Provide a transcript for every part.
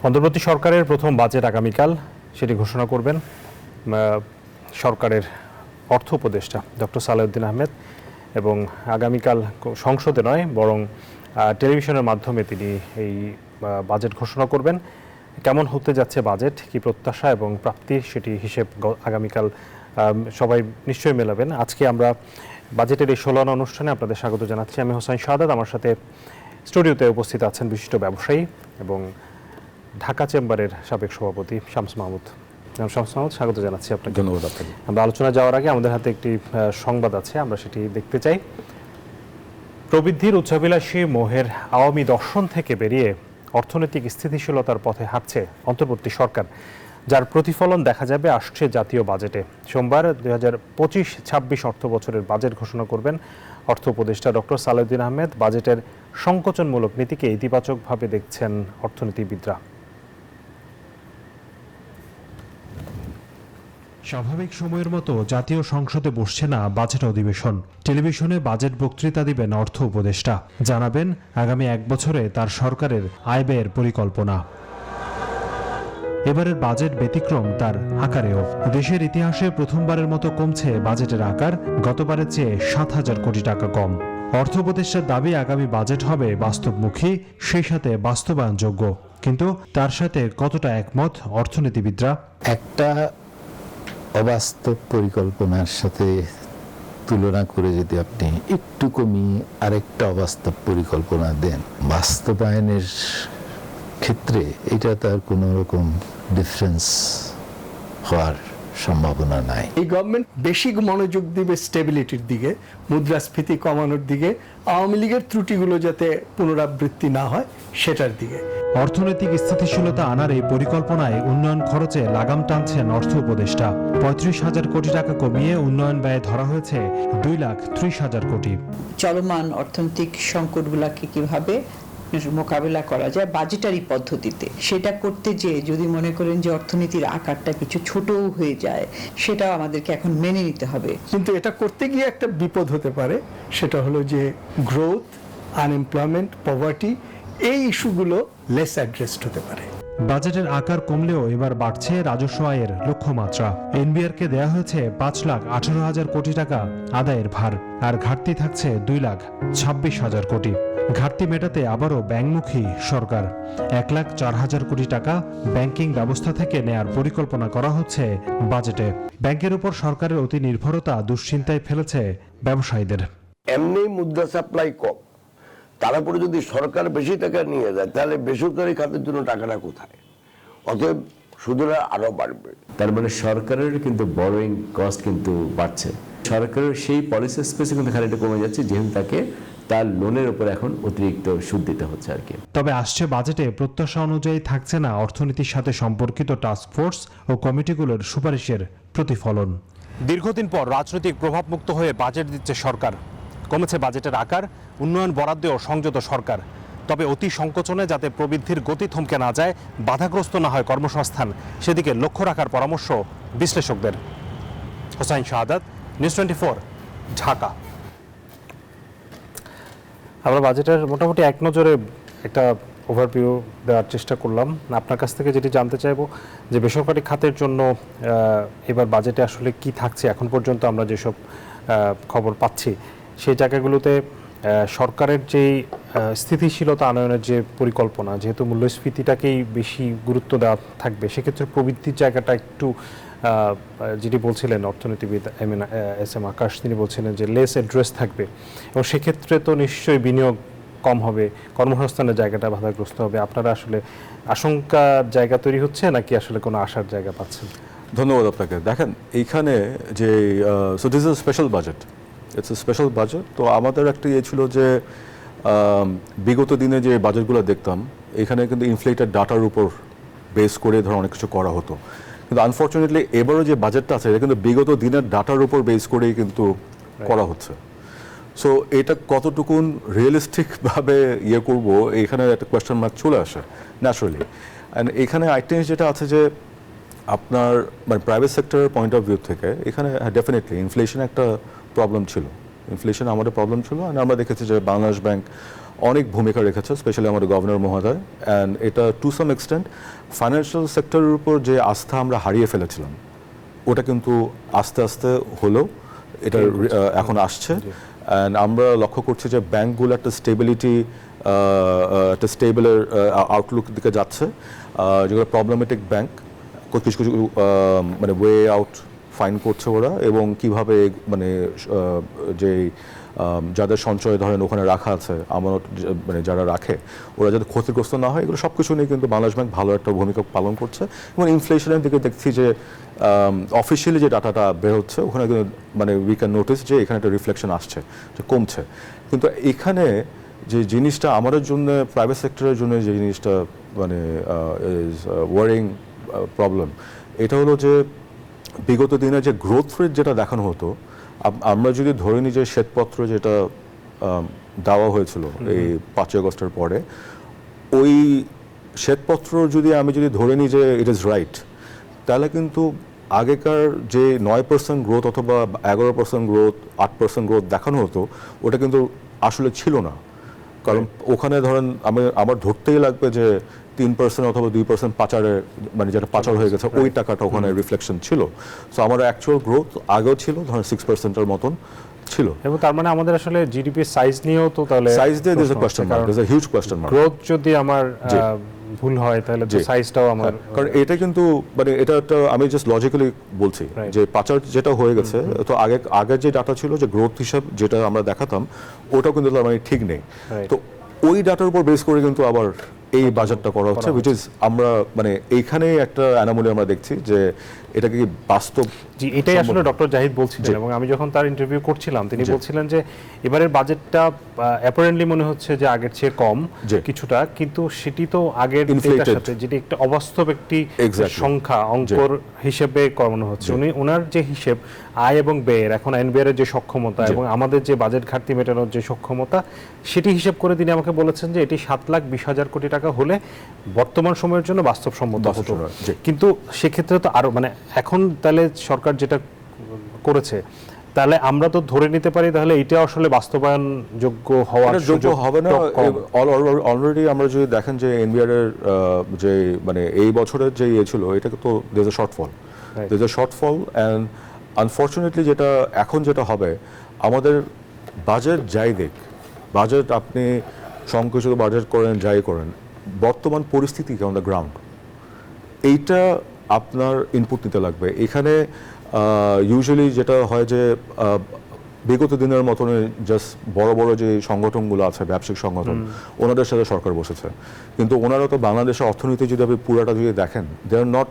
অন্তর্বর্তী সরকারের প্রথম বাজেট আগামীকাল, সেটি ঘোষণা করবেন সরকারের অর্থ উপদেষ্টা ডক্টর সালেউদ্দিন আহমেদ। এবং আগামীকাল সংসদে নয়, বরং টেলিভিশনের মাধ্যমে তিনি এই বাজেট ঘোষণা করবেন। কেমন হতে যাচ্ছে বাজেট, কি প্রত্যাশা এবং প্রাপ্তি, সেটি হিসেব আগামীকাল সবাই নিশ্চয়ই মেলাবেন। আজকে আমরা বাজেটের এই 16 অনুষ্ঠানে আপনাদের স্বাগত জানাচ্ছি। আমি হোসাইন শাহাদাত, আমার সাথে স্টুডিওতে উপস্থিত আছেন বিশিষ্ট ব্যবসায়ী এবং ঢাকা চেম্বারের সাবেক সভাপতি শামস মাহমুদ। শামস মাহমুদ, স্বাগত জানাচ্ছি আপনাকে। ধন্যবাদ আপনাকে। আমরা আলোচনা যাওয়ার আগে আমাদের হাতে একটি সংবাদ আছে, আমরা সেটি দেখতে চাই। প্রবৃদ্ধির উচ্চাভিলাষী মোহের আওয়ামী দর্শন থেকে বেরিয়ে অর্থনৈতিক স্থিতিশীলতার পথে হাঁটছে অন্তর্বর্তী সরকার, যার প্রতিফলন দেখা যাবে আসছে জাতীয় বাজেটে। সোমবার 2025-26 অর্থ বছরের বাজেট ঘোষণা করবেন অর্থ উপদেষ্টা ডক্টর সালেউদ্দিন আহমেদ। বাজেটের সংকোচনমূলক নীতিকে ইতিবাচকভাবে দেখছেন অর্থনীতিবিদরা। স্বাভাবিক সময়ের মতো জাতীয় সংসদে বসছে না বাজেট অধিবেশন। টেলিভিশনে বাজেট বক্তৃতা দিবেন অর্থ উপদেষ্টা, জানাবেন আগামী 1 বছরে তার সরকারের আয় ব্যয়ের পরিকল্পনা। এবারের বাজেট ব্যতিক্রম তার আকারেও। দেশের ইতিহাসে প্রথমবারের মতো কমছে বাজেটের আকার, গতবারের চেয়ে 7,000 কোটি টাকা কম। অর্থ উপদেষ্টার দাবি, আগামী বাজেট হবে বাস্তবমুখী, সেই সাথে বাস্তবায়নযোগ্য। কিন্তু তার সাথে কতটা একমত অর্থনীতিবিদরা? একটা অবাস্তব পরিকল্পনার সাথে তুলনা করে যদি আপনি একটু কমিয়ে আরেকটা অবাস্তব পরিকল্পনা দেন, বাস্তবায়নের ক্ষেত্রে এটা তার কোনো রকম ডিফারেন্স হওয়ার সম্ভাবনা নাই। এই গভর্নমেন্ট বেশি মনোযোগ দিবে স্টেবিলিটির দিকে, মুদ্রাস্ফীতি কমানোর দিকে, আওয়ামী লীগের ত্রুটিগুলো যাতে পুনরাবৃত্তি না হয় সেটার দিকে। অর্থনৈতিক স্থিতিশীলতা আনার এই পরিকল্পনায় উন্নয়ন খরচে লাগাম টানছেন অর্থ উপদেষ্টা। 35,000 কোটি টাকা কমিয়ে উন্নয়ন ব্যয় ধরা হয়েছে 2,30,000 কোটি। চলমান অর্থনৈতিক সংকটগুলোকে কিভাবে মোকাবেলা করা যায় বাজেটারি পদ্ধতিতে, সেটা করতে যেয়ে যদি মনে করেন যে অর্থনীতির আকারটা কিছু ছোটও হয়ে যায়, সেটাও আমাদেরকে এখন মেনে নিতে হবে। কিন্তু এটা করতে গিয়ে একটা বিপদ হতে পারে, সেটা হলো যে গ্রোথ, আনএমপ্লয়মেন্ট, পভার্টি, এই ইস্যুগুলো লেস অ্যাড্রেসড হতে পারে। বাজেটের আকার কমলেও এবার বাড়ছে রাজস্ব আয়ের লক্ষ্যমাত্রা। এনবিআরকে দেয়া হয়েছে 5,18,000 কোটি টাকা আদায়ের ভার, আর ঘাটতি থাকছে 2,26,000 কোটি। ঘাটতি মেটাতে আবারও ব্যাংকমুখী সরকার। 1,04,000 কোটি টাকা ব্যাংকিং ব্যবস্থা থেকে নেয়ার পরিকল্পনা করা হচ্ছে বাজেটে। ব্যাংকের উপর সরকারের অতি নির্ভরতা দুশ্চিন্তায় ফেলেছে ব্যবসায়ীদের। এমনি মুদ্রা সাপ্লাই কম, তারপরে যদি সরকার বেশি টাকা নিয়ে যায়, তাহলে বেসরকারি খাতের জন্য টাকাটা কোথায়? অতএব সুদরা আরো বাড়বে। তার মানে সরকারের কিন্তু বরোয়িং কস্ট কিন্তু বাড়ছে। সরকারের সেই পলিসি স্পেসে কিন্তু খানিকটা কমে যাচ্ছে, যেহেতু তাকে তার লোনের উপর এখন অতিরিক্ত সুদ দিতে হচ্ছে আর কি। তবে আসছে বাজেটে প্রত্যাশা অনুযায়ী থাকছে না অর্থনীতির সাথে সম্পর্কিত টাস্কফোর্স ও কমিটিগুলোর সুপারিশের প্রতিফলন। দীর্ঘদিন পর রাজনৈতিক প্রভাবমুক্ত হয়ে বাজেট দিচ্ছে সরকার। কমেছে বাজেটের আকার, উন্নয়ন বরাদ্দেও সংযত সরকার। তবে অতি সংকোচনে যাতে প্রবৃদ্ধির গতি থমকে না যায়, বাধাগ্রস্ত না হয় কর্মসংস্থান, সেদিকে লক্ষ্য রাখার পরামর্শ বিশ্লেষকদের। হোসাইন শাহাদাত, নিউজ 24, ঢাকা। আমরা বাজেটের মোটামুটি এক নজরে একটা ওভারভিউ দেওয়ার চেষ্টা করলাম। আপনার কাছ থেকে যেটি জানতে চাইব যে বেসরকারি খাতের জন্য এবার বাজেটে আসলে কি থাকছে। এখন পর্যন্ত আমরা যেসব খবর পাচ্ছি সেই জায়গাগুলোতে সরকারের যেই স্থিতিশীলতা আনয়নের যে পরিকল্পনা, যেহেতু মূল্যস্ফীতিটাকেই বেশি গুরুত্ব দেওয়া থাকবে, সেক্ষেত্রে প্রবৃদ্ধির জায়গাটা একটু যেটি বলছিলেন অর্থনীতিবিদ এস এম আকাশ, তিনি বলছিলেন যে লেস অ্যাড্রেস থাকবে এবং সেক্ষেত্রে তো নিশ্চয়ই বিনিয়োগ কম হবে, কর্মসংস্থানের জায়গাটা বাধাগ্রস্ত হবে। আপনারা আসলে আশঙ্কার জায়গা তৈরি হচ্ছে নাকি আসলে কোনো আশার জায়গা পাচ্ছেন? ধন্যবাদ আপনাকে। দেখেন, এইখানে যে so this is a special budget, it's a special budget. তো আমাদের একটা ইয়ে ছিল যে বিগত দিনে যে বাজেটগুলো দেখতাম, এখানে কিন্তু ইনফ্লেটেড ডাটার উপর বেস করে ধর অনেক কিছু করা হতো। কিন্তু আনফর্চুনেটলি এবারও যে বাজেটটা আছে এটা কিন্তু বিগত দিনের ডাটার উপর বেস করেই কিন্তু করা হচ্ছে। সো এটা কতটুকুন রিয়েলিস্টিকভাবে ইয়ে করবো, এখানে একটা কোয়েশ্চেন মার্ক চলে আসে ন্যাচারালি। অ্যান্ড এখানে আইটেম যেটা আছে যে আপনার মানে প্রাইভেট সেক্টরের পয়েন্ট অফ ভিউ থেকে এখানে ডেফিনেটলি ইনফ্লেশন একটা প্রবলেম ছিল, ইনফ্লেশন আমাদের প্রবলেম ছিল। আর আমরা দেখেছি যে বাংলাদেশ ব্যাংক অনেক ভূমিকা রেখেছে, স্পেশালি আমাদের গভর্নর মহোদয়। অ্যান্ড এটা টু সাম এক্সটেন্ট ফাইন্যান্সিয়াল সেক্টরের উপর যে আস্থা আমরা হারিয়ে ফেলেছিলাম, ওটা কিন্তু আস্তে আস্তে হলেও এটা এখন আসছে। অ্যান্ড আমরা লক্ষ্য করছি যে ব্যাংকগুলো একটা স্টেবলের আউটলুক দিকে যাচ্ছে। যেগুলো প্রবলেমেটিক ব্যাংক কিছু কিছু মানে ওয়ে আউট ফাইন করছে ওরা, এবং কিভাবে মানে যে যাদের সঞ্চয় ধরেন ওখানে রাখা আছে আমানত, মানে যারা রাখে ওরা যাতে ক্ষতিগ্রস্ত না হয়, এগুলো সব কিছু নিয়ে কিন্তু বাংলাদেশ ব্যাংক ভালো একটা ভূমিকা পালন করছে। এবং ইনফ্লেশনের দিকে দেখছি যে অফিসিয়ালি যে ডাটাটা বের হচ্ছে ওখানে কিন্তু মানে উই ক্যান নোটিস যে এখানে একটা রিফ্লেকশন আসছে, যে কমছে। কিন্তু এখানে যে জিনিসটা আমাদের জন্য, প্রাইভেট সেক্টরের জন্য যে জিনিসটা মানে ইজ ওয়ারিং প্রবলেম, এটা হলো যে বিগত দিনে যে গ্রোথ রেট যেটা দেখানো হতো, আমরা যদি ধরে নিই যে শ্বেতপত্র যেটা দেওয়া হয়েছিল এই 5 আগস্টের পরে, ওই শ্বেতপত্র আমি যদি ধরে নিই যে ইট ইজ রাইট, তাহলে কিন্তু আগেকার যে 9% গ্রোথ অথবা 11% গ্রোথ, 8% গ্রোথ দেখানো হতো, ওটা কিন্তু আসলে ছিল না। কারণ ওখানে ধরেন আমার ধরতেই লাগবে যে 3% অথবা 2% পাচারে, মানে যেটা পাচার হয়ে গেছে ওই টাকাটা ওখানে রিফ্লেকশন ছিল। সো আমার অ্যাকচুয়াল গ্রোথ আগেও ছিল ধরেন 6%-এর মতন ছিল। এবং তার মানে আমাদের আসলে জিডিপি সাইজ নিয়েও তো তাহলে সাইজ দিয়ে there's a question mark, there's a huge question mark. Growth যদি আমার ভুল হয় তাহলে তো সাইজটাও আমার, কারণ এটা কিন্তু মানে এটা একটা আমি জাস্ট লজিক্যালি বলছি যে পাচার যেটা হয়ে গেছে, তো আগের যে ডাটা ছিল যে গ্রোথ হিসাব যেটা আমরা দেখাতাম, ওটাও কিন্তু মানে ঠিক নেই। তো ওই ডাটার উপর বেস করে কিন্তু আবার এই বাজেটটা করা হচ্ছে, উইচ ইজ আমরা মানে এইখানে একটা অ্যানোমালি আমরা দেখছি যে এটা কি বাস্তব। জি, এটাই আসলে ডক্টর জাহিদ বলছিলেন, এবং আমি যখন তার ইন্টারভিউ করছিলাম তিনি বলছিলেন যে এবারের বাজেটটা অ্যাপারেন্টলি মনে হচ্ছে যে আগের চেয়ে কম কিছুটা, কিন্তু সেটি তো আগের ডেটার সাথে যেটি একটা অবাস্তব একটি সংখ্যা অঙ্কর হিসেবে করানো হচ্ছে। ওনার যে হিসেব আয় এবং ব্যয়ের, এখন এনবিআর এর যে সক্ষমতা এবং আমাদের যে বাজেট ঘাটতি মেটানোর যে সক্ষমতা, সেটি হিসেব করে তিনি আমাকে বলেছেন যে এটি 7,20,000 কোটি টাকা হলে বর্তমান সময়ের জন্য বাস্তবসম্মত হতো। কিন্তু সেক্ষেত্রে তো আরো মানে এখন তাহলে সরকার যেটা করেছে, তাহলে আমরা তো ধরে নিতে পারি তাহলে এটা আসলে বাস্তবায়নযোগ্য হওয়ার যোগ্য হবে না। অলরেডি আমরা যদি দেখেন যে এনবিআর এর যে মানে এই বছরের যে ছিল, এটা তো দেয়ার এ শর্টফল অ্যান্ড আনফর্চুনেটলি এখন যেটা হবে, আমাদের বাজেট যাই দেখ, বাজেট আপনি সংকুচিত বাজেট করেন যাই করেন, বর্তমান পরিস্থিতি অন দ্য গ্রাউন্ড এইটা আপনার ইনপুট নিতে লাগবে। এখানে ইউজুয়ালি যেটা হয় যে বিগত দিনের মতন জাস্ট বড় বড় যে সংগঠনগুলো আছে, ব্যবসায়িক সংগঠন, ওনাদের সাথে সরকার বসেছে, কিন্তু ওনারা তো বাংলাদেশের অর্থনীতি যদি আপনি পুরাটা যদি দেখেন, they are not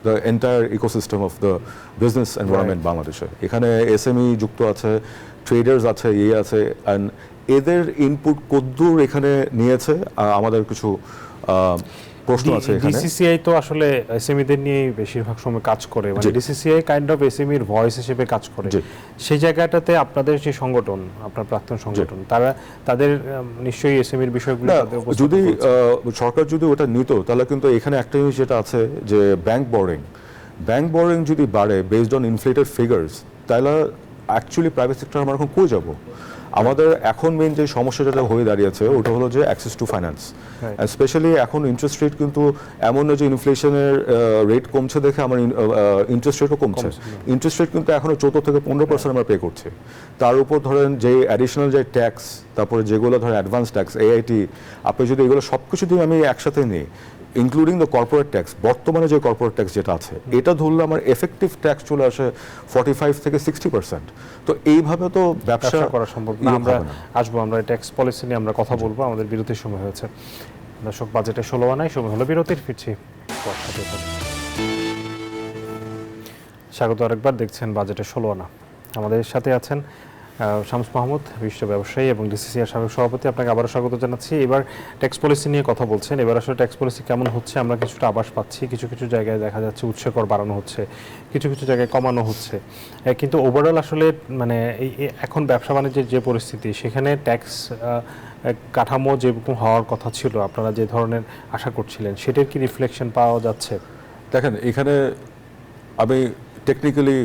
the entire ecosystem of the business environment বাংলাদেশে। এখানে এসএমই যুক্ত আছে, ট্রেডার্স আছে, আছে, অ্যান্ড এদের ইনপুট কদ্দূর এখানে নিয়েছে আমাদের কিছু প্রশ্ন আছে। ডিসিসিআই তো আসলে এসএমইদের নিয়ে বেশিরভাগ সময় কাজ করে, মানে ডিসিসিআই কাইন্ড অফ এসএমইর ভয়েস হিসেবে কাজ করে। সেই জায়গাটাতে আপনাদের যে সংগঠন, আপনার প্রাক্তন সংগঠন, তাদের নিশ্চয়ই এসএমইর বিষয়গুলো যদি সরকার যদি ওটা নিত, তাহলে কিন্তু এখানে একটা জিনিস যেটা আছে যে ব্যাংক বোরিং যদি বাড়ে বেসড অন ইনফ্লেটেড ফিগার্স, তাহলে অ্যাকচুয়ালি প্রাইভেট সেক্টর আমরা এখন কই যাব? আমাদের এখন মেইন যে সমস্যা যেটা হয়ে দাঁড়িয়েছে ওটা হলো যে অ্যাক্সেস টু ফাইন্যান্স, স্পেশালি এখন ইন্টারেস্ট রেট কিন্তু এমন না যে ইনফ্লেশনের রেট কমছে দেখে আমার ইন্টারেস্ট রেটও কমছে। ইন্টারেস্ট রেট কিন্তু এখনো 14 থেকে 15% আমরা পে করছি। তার উপর ধরেন যে অ্যাডিশনাল যে ট্যাক্স, তারপরে যেগুলো ধরেন অ্যাডভান্স ট্যাক্স, এআইটি, আপনি যদি এগুলো সব কিছু দিয়ে আমি একসাথে নিই, ইনক্লুডিং দ্য কর্পোরেট ট্যাক্স, বর্তমানে যে কর্পোরেট ট্যাক্স যেটা আছে, এটা ধরলে আমার এফেক্টিভ ট্যাক্স চলে আসে 45 থেকে 60%। তো এইভাবে তো ব্যবসা করা সম্ভব না। আমরা আসবো, আমরা ট্যাক্স পলিসি নিয়ে আমরা কথা বলবো। আমাদের বিরতির সময় হয়েছে। দর্শক, বাজেটে 16 আনায় সময় হলো বিরতির, ফিরছি। স্বাগত আরেকবার, দেখছেন বাজেটে 16 আনা। আমাদের সাথে আছেন শামস মাহমুদ, বিশিষ্ট ব্যবসায়ী এবং ডিসিসিআর সাবেক সভাপতি। আপনাকে আবারও স্বাগত জানাচ্ছি। এবার ট্যাক্স পলিসি নিয়ে কথা বলছেন। এবার আসলে ট্যাক্স পলিসি কেমন হচ্ছে আমরা কিছুটা আভাস পাচ্ছি। কিছু কিছু জায়গায় দেখা যাচ্ছে উৎসে কর বাড়ানো হচ্ছে, কিছু কিছু জায়গায় কমানো হচ্ছে, কিন্তু ওভারঅল আসলে মানে এখন ব্যবসা বাণিজ্যের যে পরিস্থিতি, সেখানে ট্যাক্স কাঠামো যেরকম হওয়ার কথা ছিল, আপনারা যে ধরনের আশা করছিলেন, সেটার কি রিফ্লেকশন পাওয়া যাচ্ছে? দেখেন, এখানে আমি টেকনিক্যালি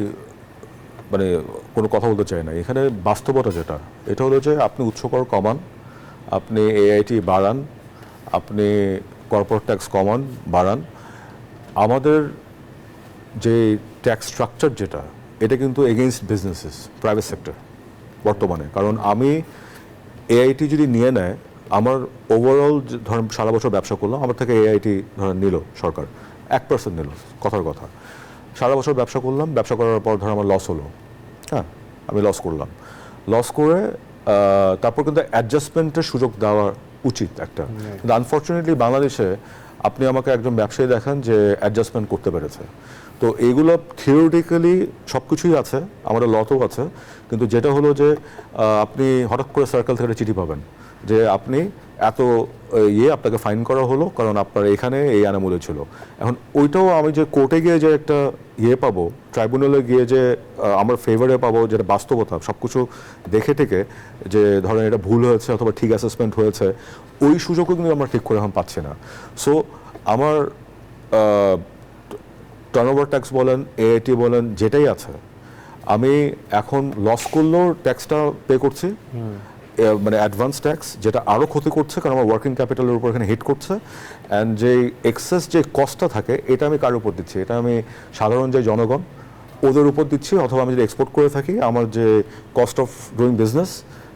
মানে কোনো কথা বলতে চাই না। এখানে বাস্তবতা যেটা, এটা হলো যে আপনি উৎস কর কমান, আপনি এআইটি বাড়ান, আপনি কর্পোরেট ট্যাক্স কমান বাড়ান, আমাদের যে ট্যাক্স স্ট্রাকচার যেটা, এটা কিন্তু এগেইনস্ট বিজনেসেস, প্রাইভেট সেক্টর বর্তমানে। কারণ আমি এআইটি যদি নিয়ে নেয়, আমার ওভারঅল ধরেন সারা বছর ব্যবসা করলাম, আমার থেকে এআইটি ধরেন নিল সরকার 1% নিল, কথার কথা, সারা বছর ব্যবসা করলাম, ব্যবসা করার পর ধর আমার লস হলো, হ্যাঁ আমি লস করলাম, লস করে তারপর কিন্তু অ্যাডজাস্টমেন্টের সুযোগ দেওয়া উচিত একটা। কিন্তু আনফর্চুনেটলি বাংলাদেশে আপনি আমাকে একজন ব্যবসায়ী দেখান যে অ্যাডজাস্টমেন্ট করতে পেরেছে। তো এইগুলো থিওরিটিক্যালি সব কিছুই আছে, আমাদের লতেও আছে, কিন্তু যেটা হলো যে আপনি হঠাৎ করে সার্কেল থেকে চিঠি পাবেন যে আপনি এত আপনাকে ফাইন করা হলো কারণ আপনার এখানে এই আনামূল্য ছিল। এখন ওইটাও আমি যে কোর্টে গিয়ে যে একটা পাবো, ট্রাইব্যুনালে গিয়ে যে আমার ফেভারে পাবো, যেটা বাস্তবতা সব কিছু দেখে থেকে যে ধরেন এটা ভুল হয়েছে অথবা ঠিক অ্যাসেসমেন্ট হয়েছে, ওই সুযোগও কিন্তু আমরা ঠিক করে এখন পাচ্ছি না। সো আমার টার্নওভার ট্যাক্স বলেন, এআইটি বলেন, যেটাই আছে, আমি এখন লস করলেও ট্যাক্সটা পে করছি, মানে অ্যাডভান্স ট্যাক্স, যেটা আরও ক্ষতি করছে কারণ আমার ওয়ার্কিং ক্যাপিটালের উপর এখানে হিট করছে। অ্যান্ড যে এক্সেস যে কস্টটা থাকে, এটা আমি কার উপর দিচ্ছি? এটা আমি সাধারণ যে জনগণ ওদের উপর দিচ্ছি, অথবা আমি যদি এক্সপোর্ট করে থাকি আমার যে কস্ট অফ ডুইং বিজনেস,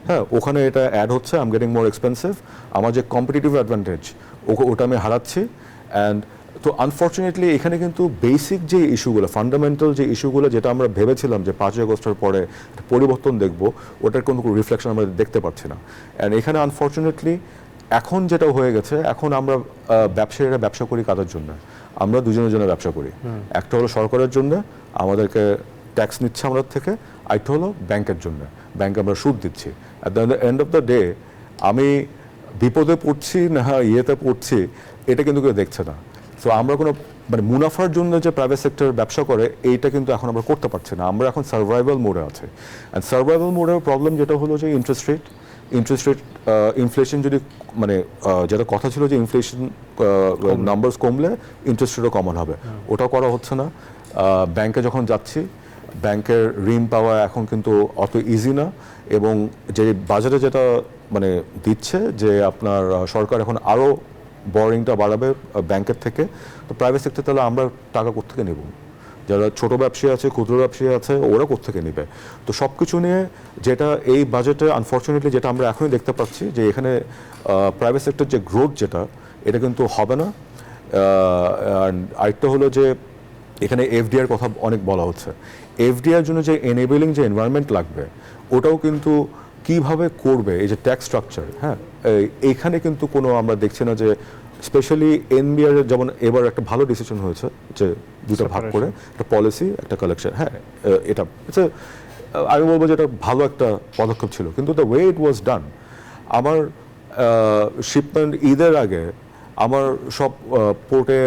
হ্যাঁ ওখানে এটা অ্যাড হচ্ছে, I am getting more expensive, আমার যে কম্পিটিটিভ অ্যাডভান্টেজ ওটা আমি হারাচ্ছি। অ্যান্ড তো আনফর্চুনেটলি এখানে কিন্তু বেসিক যে ইস্যুগুলো, ফান্ডামেন্টাল যে ইস্যুগুলো, যেটা আমরা ভেবেছিলাম যে 5ই আগস্টের পরে পরিবর্তন দেখব, ওটার কোনো রিফ্লেকশন আমরা দেখতে পাচ্ছি না। অ্যান্ড এখানে আনফর্চুনেটলি এখন যেটা হয়ে গেছে, এখন আমরা ব্যবসায়ীরা ব্যবসা করি কাদের জন্য? আমরা দুজনের জন্য ব্যবসা করি। একটা হলো সরকারের জন্য, আমাদেরকে ট্যাক্স নিচ্ছে আমাদের থেকে, আরেকটা হলো ব্যাংকের জন্য, ব্যাংকে আমরা সুদ দিচ্ছি। At the end of the day আমি বিপদে পড়ছি না ইয়েতে পড়ছি, এটা কিন্তু কেউ দেখছে না। সো আমরা কোনো মানে মুনাফার জন্য যে প্রাইভেট সেক্টর ব্যবসা করে, এইটা কিন্তু এখন আমরা করতে পারছি না। আমরা এখন সার্ভাইভাল মোডে আছে। অ্যান্ড সার্ভাইভাল মোডের প্রবলেম যেটা হলো যে ইন্টারেস্ট রেট, ইনফ্লেশন যদি মানে যেটা কথা ছিল যে ইনফ্লেশন নাম্বারস কমলে ইন্টারেস্ট রেটও কমন হবে, ওটা করা হচ্ছে না। ব্যাংকে যখন যাচ্ছি, ব্যাংকের ঋণ পাওয়া এখন কিন্তু অত ইজি না, এবং যে বাজারে যেটা মানে দিচ্ছে যে আপনার সরকার এখন আরও বরিংটা বাড়াবে ব্যাংকের থেকে, তো প্রাইভেট সেক্টর তাহলে আমরা টাকা কোত্থেকে নেব? যারা ছোট ব্যবসায়ী আছে, ক্ষুদ্র ব্যবসায়ী আছে, ওরা কোত্থেকে নেবে? তো সব কিছু নিয়ে যেটা এই বাজেটে আনফর্চুনেটলি যেটা আমরা এখনই দেখতে পাচ্ছি যে এখানে প্রাইভেট সেক্টর যে গ্রোথ যেটা, এটা কিন্তু হবে না। আরেকটা হলো যে এখানে এফডিআর কথা অনেক বলা হচ্ছে, এফডিআর জন্য যে এনেবলিং যে এনভায়রনমেন্ট লাগবে, ওটাও কিন্তু কিভাবে করবে, এই যে ট্যাক্স স্ট্রাকচার, হ্যাঁ এইখানে কিন্তু কোনো আমরা দেখছি না যে স্পেশালি এনবিআর যেমন এবার একটা ভালো ডিসিশন হয়েছে যে দুটো ভাগ করে একটা পলিসি একটা কালেকশন, হ্যাঁ এটা আমি বলবো যে এটা ভালো একটা পদক্ষেপ ছিল, কিন্তু দ্য ওয়ে ইট ওয়াজ ডান, আমার শিপমেন্ট ঈদের আগে আমার সব পোর্টে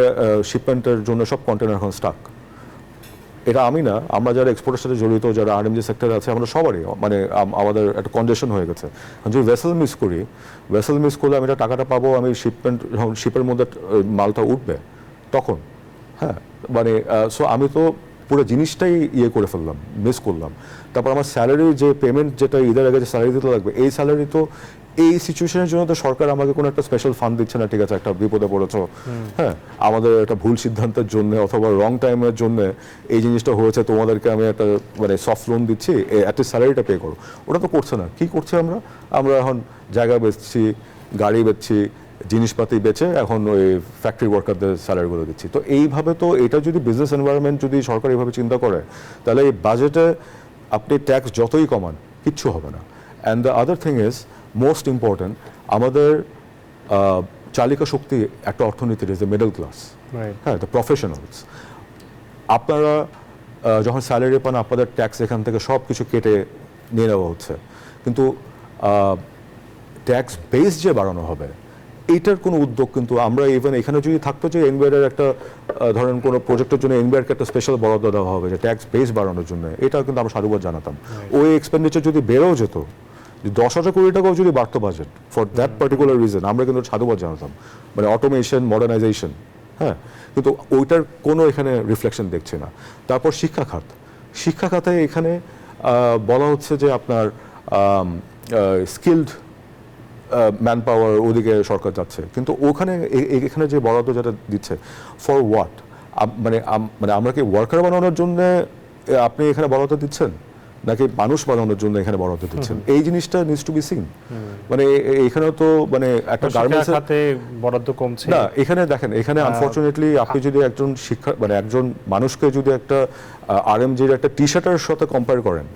শিপমেন্টের জন্য সব কন্টেনার এখন স্টাক। এটা আমি না, আমরা যারা এক্সপোর্টের সাথে জড়িত, যারা আরএমজি সেক্টরে আছে, আমরা সবারই মানে আমাদের একটা কনজেশন হয়ে গেছে। যদি ভেসেল মিস করি, ভেসেল মিস করলে আমি এটা টাকাটা পাবো, আমি শিপমেন্ট যখন শিপের মধ্যে মালটা উঠবে তখন, হ্যাঁ মানে সো আমি তো পুরো জিনিসটাই করে ফেললাম, মিস করলাম। তারপর আমার স্যালারি যে পেমেন্ট যেটা ঈদের আগে যে স্যালারি দিতে লাগবে, এই স্যালারি তো এই সিচুয়েশনের জন্য তো সরকার আমাকে কোনো একটা স্পেশাল ফান্ড দিচ্ছে না, ঠিক আছে একটা বিপদে পড়েছ, হ্যাঁ আমাদের একটা ভুল সিদ্ধান্তের জন্য অথবা রং টাইমের জন্য এই জিনিসটা হয়েছে, তোমাদেরকে আমি একটা মানে সফট লোন দিচ্ছি, অ্যাটলিস্ট স্যালারিটা পে করো, ওটা তো করছে না। কি করছি আমরা এখন জায়গা বেচছি, গাড়ি বেচছি, জিনিসপাতি বেচে এখন ওই ফ্যাক্টরি ওয়ার্কারদের স্যালারিগুলো দিচ্ছি। তো এইভাবে তো এটা যদি বিজনেস এনভায়রনমেন্ট যদি সরকার এইভাবে চিন্তা করে, তাহলে এই বাজেটে আপনি ট্যাক্স যতই কমান কিচ্ছু হবে না। And the other thing is most important, আমাদের চালিকা শক্তি একটা অর্থনীতির ইজ দ্য মিডল ক্লাস, হ্যাঁ দ্য প্রফেশনালস। আপনারা যখন স্যালারি পান, আপনাদের ট্যাক্স এখান থেকে সব কিছু কেটে নিয়ে নেওয়া হচ্ছে, কিন্তু ট্যাক্স বেস যে বাড়ানো হবে এইটার কোনো উদ্যোগ কিন্তু আমরা ইভেন এখানে যদি থাকতো যে এনবিআর একটা ধরেন কোনো প্রজেক্টের জন্য এনবিআরকে একটা স্পেশাল বরাদ্দ দেওয়া হবে যে ট্যাক্স বেস বাড়ানোর জন্য, এটাও কিন্তু আমরা সাধুবাদ জানাতাম। ওই এক্সপেন্ডিচার যদি বেড়েও যেত, 10,000 কোটি টাকাও যদি বাড়তো budget for that particular reason, আমরা কিন্তু সাধুবাদ জানাতাম, মানে অটোমেশন, মডার্নাইজেশন, হ্যাঁ কিন্তু ওইটার কোনো এখানে রিফ্লেকশন দেখছে না। তারপর শিক্ষা খাতে এখানে বলা হচ্ছে যে আপনার স্কিলড ম্যান পাওয়ার ওদিকে সরকার যাচ্ছে, কিন্তু ওখানে এখানে যে বরাদ্দ যেটা দিচ্ছে ফর হোয়াট, মানে আমরা কি ওয়ার্কার বানানোর জন্য আপনি এখানে বরাদ্দ দিচ্ছেন, নাকি মানুষ বানানোর জন্য এখানে বরাদ্দ দিচ্ছেন? এই জিনিসটা নিডস টু বি সিন। মানে এখানে তো মানে একটা গার্মেন্টস খাতে বরাদ্দ কমছে না, এখানে দেখেন, এখানে আনফরচুনেটলি আপনি যদি একজন মানে একজন মানুষকে যদি একটা আরএমজির একটা টি শার্টের সাথে কম্পেয়ার করেন,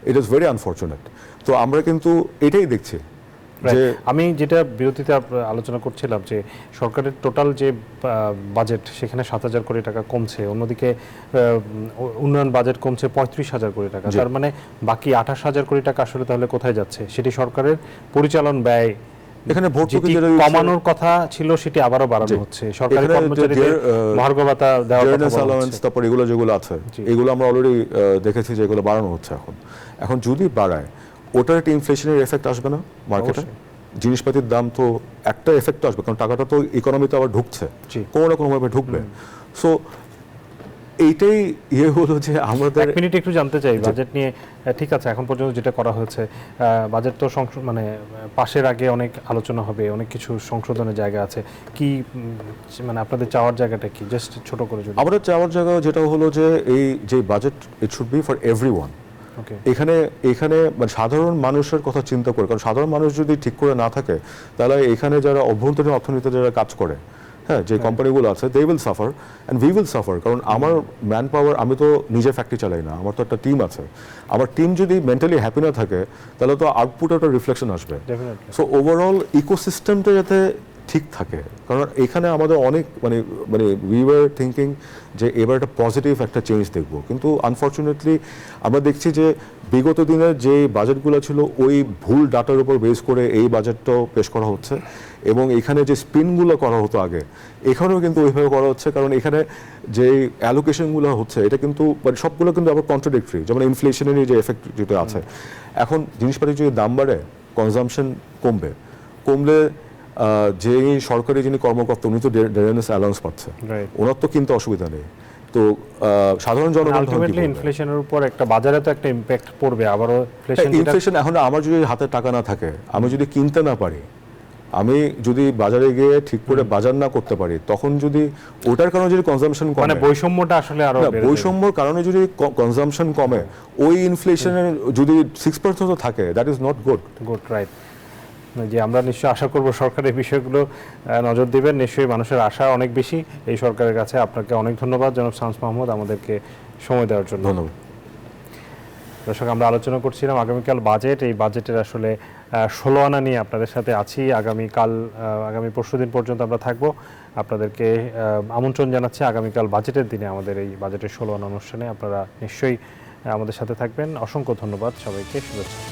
ইট ইজ ভেরি আনফরচুনেট। তো আমরা কিন্তু এটাই দেখছি যে আমি যেটা বিরতিতে আলোচনা করছিলাম যে সরকারের টোটাল যে বাজেট সেখানে 7,000 কোটি টাকা কমছে, অন্যদিকে উন্নয়ন বাজেট কমছে 35,000 কোটি টাকা, তার মানে বাকি 28,000 কোটি টাকা আসলে তাহলে কোথায় যাচ্ছে? সেটি সরকারের পরিচালন ব্যয় এখানে ভর্তুকি যেটি কমানোর কথা ছিল সেটি আবারও বাড়ানো হচ্ছে। সরকারি কর্মচারীদের মহার্ঘ ভাতা দেওয়ার কথা বলা হচ্ছে। তারপর এগুলো যেগুলো আছে এগুলো আমরা অলরেডি দেখেছি যে এগুলো বাড়ানো হচ্ছে। এখন যদি বাড়ায়, ওটার একটা ইনফ্লেশনের এফেক্ট আসবে না মার্কেটে? জিনিসপাতির দাম তো একটা এফেক্ট আসবে, কারণ টাকাটা তো ইকোনমিতে আবার ঢুকছে, কোনো না কোনোভাবে ঢুকবে। সো এইটাই হলো যে আমাদের। এক মিনিট একটু জানতে চাই বাজেট নিয়ে। ঠিক আছে, এখন পর্যন্ত যেটা করা হয়েছে, বাজেট তো মানে পাশের আগে অনেক আলোচনা হবে, অনেক কিছু সংশোধনের জায়গা আছে। কি মানে আপনাদের চাওয়ার জায়গাটা কি, জাস্ট ছোট করে যদি? আমাদের চাওয়ার জায়গা যেটা হলো যে এই যে budget, it should be for everyone. এখানে মানে সাধারণ মানুষের কথা চিন্তা করে, কারণ সাধারণ মানুষ যদি ঠিক করে না থাকে, তাহলে এখানে যারা অভ্যন্তরীণ অর্থনীতিতে যারা কাজ করে, হ্যাঁ, যে কোম্পানিগুলো আছে, they will suffer and we will suffer. কারণ আমার ম্যান পাওয়ার, আমি তো নিজের ফ্যাক্টরি চালাই না, আমার তো একটা টিম আছে। আমার টিম যদি মেন্টালি হ্যাপি না থাকে, তাহলে তো আউটপুটে একটা রিফ্লেকশন আসবে। সো ওভারঅল ইকোসিস্টেমটা যাতে ঠিক থাকে, কারণ এখানে আমাদের অনেক মানে মানে উই ওয়ার থিঙ্কিং যে এবার একটা পজিটিভ একটা চেঞ্জ দেখব, কিন্তু আনফর্চুনেটলি আমরা দেখছি যে বিগত দিনের যে বাজেটগুলো ছিল ওই ভুল ডাটার উপর বেস করে এই বাজেটটাও পেশ করা হচ্ছে, এবং এখানে যে স্পিনগুলো করা হতো আগে, এখানেও কিন্তু ওইভাবে করা হচ্ছে। কারণ এখানে যে অ্যালোকেশনগুলো হচ্ছে, এটা কিন্তু মানে সবগুলো কিন্তু আবার কন্ট্রাডিক্টরি। যেমন ইনফ্লেশনারি যে এফেক্ট যেটা আছে, এখন জিনিসপাতির যদি দাম বাড়ে, কনজাম্পশন কমলে যে সরকারি যিনি কর্মকর্তা, উনি তো ডেরেনেস অ্যালাউন্স পাচ্ছে, ওনার তো কিনতে অসুবিধা নেই। তো সাধারণ জনগণ আলটিমেটলি ইনফ্লেশনের উপর একটা বাজারে তো একটা ইমপ্যাক্ট পড়বে আবারও। ইনফ্লেশন এখন আমার যদি হাতে টাকা না থাকে, আমি যদি কিনতে না পারি, আমি যদি বাজারে গিয়ে ঠিক করে বাজার না করতে পারি, তখন যদি ওটার কারণে যদি কনজাম্পশন কমে, মানে বৈষম্যটা আসলে আরো বৈষম্যর কারণে যদি কনজাম্পশন কমে, ওই ইনফ্লেশনের যদি 6% থাকে, that is not good. Right. যে আমরা নিশ্চয়ই আশা করব সরকার এই বিষয়গুলো নজর দেবেন। নিশ্চয়ই মানুষের আশা অনেক বেশি এই সরকারের কাছে। আপনাকে অনেক ধন্যবাদ জনাব শামস মাহমুদ আমাদেরকে সময় দেওয়ার জন্য। ধন্যবাদ। দর্শক, আমরা আলোচনা করছিলাম আগামীকাল বাজেট, এই বাজেটের আসলে 16 আনা নিয়ে আপনাদের সাথে আছি। আগামী পরশুদিন পর্যন্ত আমরা থাকবো। আপনাদেরকে আমন্ত্রণ জানাচ্ছি আগামীকাল বাজেটের দিনে আমাদের এই বাজেটের 16 আনা অনুষ্ঠানে। আপনারা নিশ্চয়ই আমাদের সাথে থাকবেন। অসংখ্য ধন্যবাদ সবাইকে, শুভেচ্ছা।